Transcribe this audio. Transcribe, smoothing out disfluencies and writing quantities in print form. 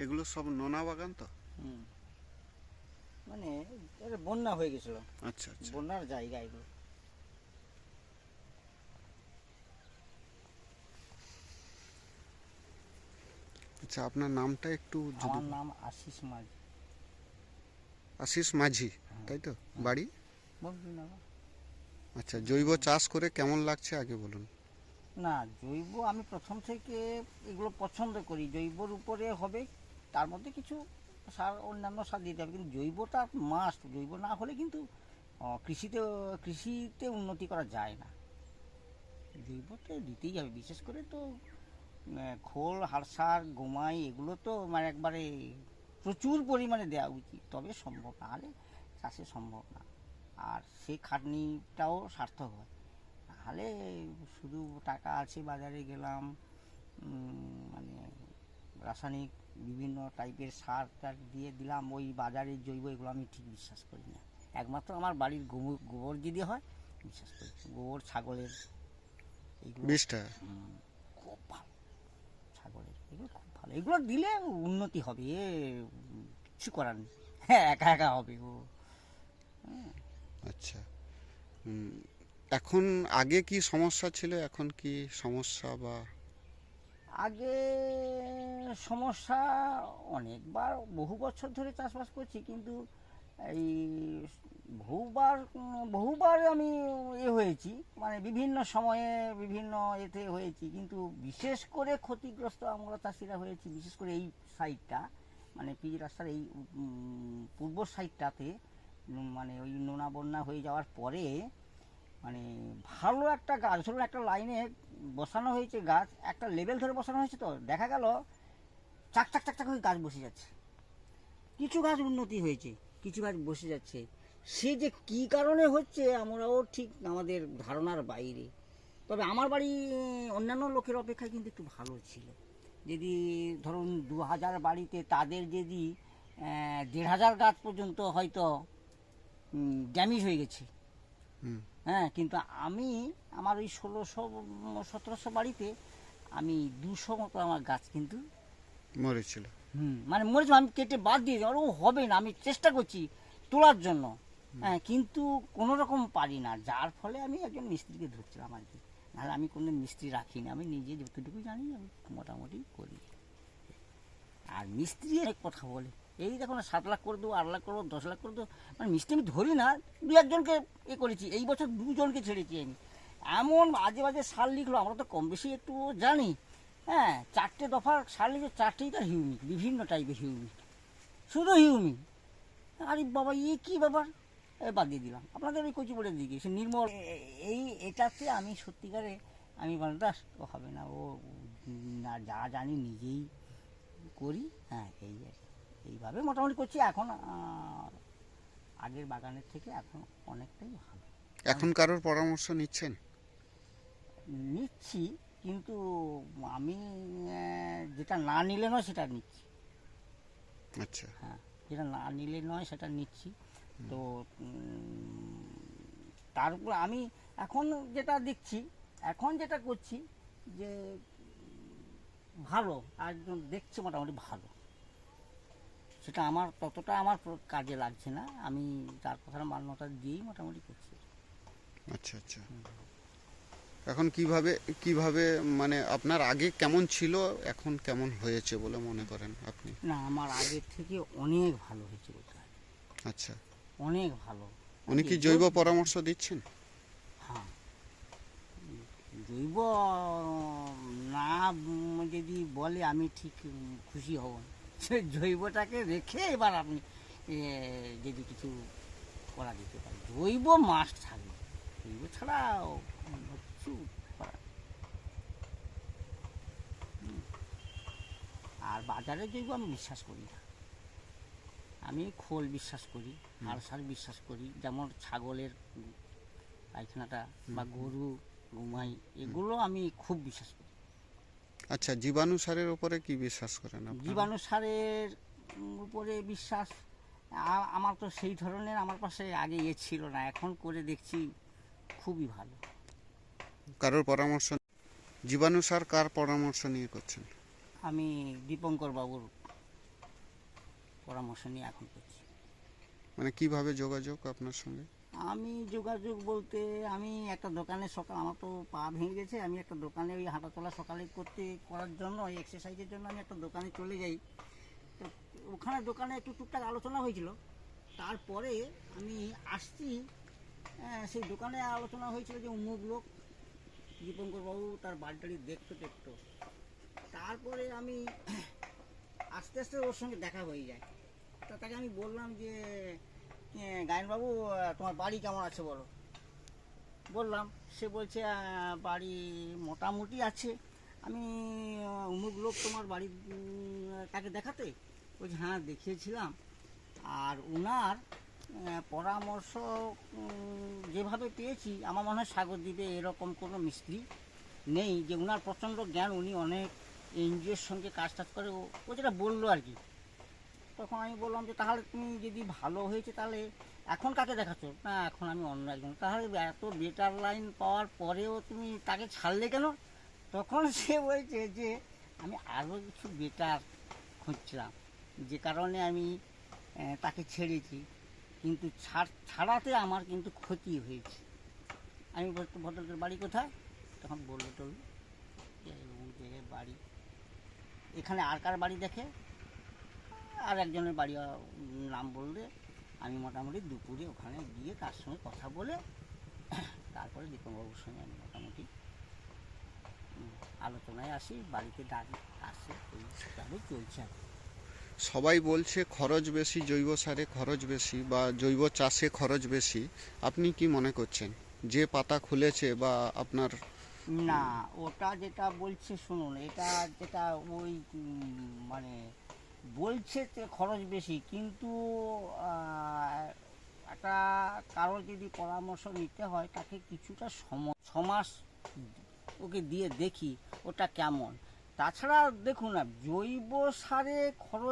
এগুলো সব নোনা বাগান তো? হুম, মানে এটা বন্যা হয়ে গেছিল, আচ্ছা আচ্ছা বন্যার জায়গা এগুলো। আচ্ছা, আপনার নামটা একটু যদি আমার নাম আশিস মাঝি। আশিস মাঝি, হ্যাঁ, তাই তো? হ্যাঁ, বাড়ি? বকবিনগর। আচ্ছা, জৈব চাষ করে কেমন লাগছে আগে বলুন। না, জৈব আমি প্রথম থেকে এগুলো পছন্দ করি, জৈবর উপরে হবে, তার মধ্যে কিছু সার, অন্যান্য সার দিতে হবে, কিন্তু জৈবটা মাস্ট। জৈব না হলে কিন্তু কৃষিতে কৃষিতে উন্নতি করা যায় না। জৈবটা দিতেই হবে, বিশেষ করে তো খোল, হাড় সার, গোমাই, এগুলো তো মানে একবারে প্রচুর পরিমাণে দেওয়া উচিত, তবে সম্ভব, না হলে চাষে সম্ভব না। আর সেই খাটনিটাও সার্থক হয়। নাহলে শুধু টাকা আছে, বাজারে গেলাম, মানে রাসায়নিক বিভিন্ন টাইপের সার টার দিয়ে দিলাম, ওই বাজারের জৈব, এগুলো আমি ঠিক বিশ্বাস করি না। একমাত্র আমার বাড়ির গোবর যদি হয় বিশ্বাস করি, গোবর, ছাগলের, এইগুলো বিষটা? খুব ভালো। ছাগলের এগুলো খুব ভালো, এগুলো দিলে উন্নতি হবে, এ কিছু করার নেই। হ্যাঁ, একা একা হবে ও। আচ্ছা। হুম, এখন আগে কি সমস্যা ছিল, এখন কি সমস্যা বা? আগে সমস্যা, অনেকবার বহু বছর ধরে চাষবাস করছি, কিন্তু এই বহুবার আমি হয়েছি, মানে বিভিন্ন সময়ে বিভিন্ন এতে হয়েছি, কিন্তু বিশেষ করে ক্ষতিগ্রস্ত আমরা চাষিরা হয়েছি, বিশেষ করে এই সাইডটা, মানে পিচ রাস্তার এই পূর্ব সাইডটাতে, মানে ওই নোনা বন্যা হয়ে যাওয়ার পরে, মানে ভালো একটা গাছ ধরুন একটা লাইনে বসানো হয়েছে, গাছ একটা লেভেল ধরে বসানো হয়েছে, তো দেখা গেল চাক চাক চাক চাক করে গাছ বসে যাচ্ছে। কিছু গাছ উন্নতি হয়েছে, কিছু গাছ বসে যাচ্ছে। সে যে কি কারণে হচ্ছে আমরাও ঠিক আমাদের ধারণার বাইরে। তবে আমার বাড়ি অন্যান্য লোকের অপেক্ষায় কিন্তু একটু ভালো ছিল। যদি ধরুন 2000 বাড়িতে, তাদের যদি 1500 গাছ পর্যন্ত হয়তো ড্যামেজ হয়ে গেছে। হুম। হ্যাঁ, কিন্তু আমি আমার ওই 1600-1700 বাড়িতে আমি 200 মতো আমার গাছ কিন্তু মরেছিল? মানে মরেছে, আমি কেটে বাদ দিয়ে দিই, আর ও হবে না, আমি চেষ্টা করছি তোলার জন্য। হ্যাঁ, কিন্তু কোনো রকম পারি না, যার ফলে আমি একজন মিস্ত্রিকে ধরছিলাম আর কি। নাহলে আমি কোনো মিস্ত্রি রাখিনি, আমি নিজে যতটুকু জানি আমি মোটামুটি করি। আর মিস্ত্রি অনেক কথা বলে, এই দেখো না 7 লাখ করে দেবো, 8 লাখ করে দেবো, 10 লাখ করে দেবো, মানে মিস্ত্রি আমি ধরি না। 2-1 জনকে করেছি, এই বছর 2 জনকে ছেড়েছি আমি। এমন আজে বাজে সার লিখলো, আমরা তো কম বেশি একটু জানি। হ্যাঁ, 4টে দফার সার লিখে, 4টেই তার হিউমিক, বিভিন্ন টাইপের হিউমিক, শুধু হিউমিক। আরে বাবা, কী ব্যাপার, বাদ দিয়ে দিলাম। আপনাদের ওই কচুপুরের দিকে সে নির্মল, এটাতে আমি সত্যিকারে আমি বললাম দাস, ও হবে না, ও না, যা জানি নিজেই করি। হ্যাঁ, এই আর কি। এইভাবে মোটামুটি করছি এখন, আগের বাগানের থেকে এখন অনেকটাই ভালো। এখন কারোর পরামর্শ নিচ্ছেন? নিচ্ছি, কিন্তু আমি যেটা না নিলে নয় সেটা নিচ্ছি। আচ্ছা। হ্যাঁ, যেটা না নিলে নয় সেটা নিচ্ছি। তো তার উপর আমি এখন যেটা দেখছি, এখন যেটা করছি, যে ভালো, একজন দেখছে মোটামুটি ভালো, সেটা আমার ততটা আমার কাজে লাগছে না, আমি তার কথার মান্যতা দিয়েই মোটামুটি করছি। আচ্ছা আচ্ছা। এখন কিভাবে কিভাবে মানে আপনার আগে কেমন ছিল, এখন কেমন হয়েছে বলে মনে করেন আপনি? না, আমার আগের থেকে অনেক ভালো হয়েছে বলতে হয়, আচ্ছা। অনেক ভালো। উনি কি জৈব পরামর্শ দিচ্ছেন? হ্যাঁ, জৈব না যদি বলে আমি ঠিক খুশি হব না। সে জৈবটাকে রেখে এবার আপনি যদি কিছু করা যেতে পারে, জৈব মাস্ট থাকবে, জৈব ছাড়া কিছু করা। আর বাজারে জৈব আমি বিশ্বাস করি না, আমি খোল বিশ্বাস করি, হাড় সার বিশ্বাস করি, যেমন ছাগলের পায়খানাটা বা গরু গোমাই, এগুলো আমি খুব বিশ্বাস করি। আচ্ছা, জীবাণু সারের উপরে কি বিশ্বাস করেন আপনারা? জীবাণু সারের উপরে বিশ্বাস, আমার তো সেই ধরনের আমার পাশে আগে ছিল না, এখন করে দেখছি খুবই ভালো। কারোর পরামর্শ? জীবাণু সার কার পরামর্শ নিয়ে করছেন? আমি দীপঙ্কর বাবুর পরামর্শ নিয়ে এখন করছি। মানে কিভাবে যোগাযোগ আপনার সঙ্গে? আমি যোগাযোগ বলতে আমি একটা দোকানে সকাল আমার তো পা ভেঙে গেছে, আমি একটা দোকানে ওই হাঁটাচলা সকালে করার জন্য ওই এক্সারসাইজের জন্য আমি একটা দোকানে চলে যাই। তো ওখানে দোকানে একটু টুকটাক আলোচনা হয়েছিল, তারপরে আমি আসছি, সেই দোকানে আলোচনা হয়েছিল যে অমুক লোক দীপঙ্করবাবু তার বাড়ি দেখতো টেকতো। তারপরে আমি আস্তে আস্তে ওর সঙ্গে দেখা হয়ে যায়। তা তাকে আমি বললাম যে গায়নবাবু তোমার বাড়ি কেমন আছে বলো। বললাম, সে বলছে বাড়ি মোটামুটি আছে। আমি অমুক লোক তোমার বাড়ি তাকে দেখাতে? বলছি হ্যাঁ দেখিয়েছিলাম। আর ওনার পরামর্শ যেভাবে পেয়েছি আমার মনে হয় সাগরদ্বীপে এরকম কোনো মিস্ত্রি নেই, যে ওনার প্রচণ্ড জ্ঞান, উনি অনেক এনজিওর সঙ্গে কাজ টাজ করে, ও যেটা বললো আর কি। তখন আমি বললাম যে তাহলে তুমি যদি ভালো হয়েছে তাহলে এখন কাকে দেখাচ্ছ? না এখন আমি অন্য একজন। তাহলে এত বেটার লাইন পাওয়ার পরেও তুমি তাকে ছাড়লে কেন? তখন সে বলছে যে আমি আরও কিছু বেটার খুঁজছিলাম, যে কারণে আমি তাকে ছেড়েছি, কিন্তু ছাড়াতে আমার কিন্তু ক্ষতি হয়েছে। আমি বলতে ভদ্রলোকের বাড়ি কোথায়? তখন বললো টললো যে ওই জায়গায় বাড়ি। এখানে আর কার বাড়ি দেখে? আর একজনের বাড়ি নাম বললে আমি মোটামুটি দুপুরে ওখানে গিয়ে তার সঙ্গে কথা বলে তারপরে দীপঙ্করবাবুর সঙ্গে আমি মোটামুটি আলোচনায় আসি, বাড়িতে ডাকি আসে, এইভাবে চলছে আর কি। সবাই বলছে খরচ বেশি, জৈব সারে খরচ বেশি বা জৈব চাষে খরচ বেশি। আপনি কি মনে করছেন যে পাতা খুলেছে বা আপনার? না, ওটা যেটা বলছে শুনুন, এটা যেটা ওই মানে বলছে যে খরচ বেশি, কিন্তু একটা কারোর যদি পরামর্শ নিতে হয় তাকে কিছুটা সময় 6 মাস ওকে দিয়ে দেখি ওটা কেমন। তাছাড়া দেখুন না, জৈব সারে খরচ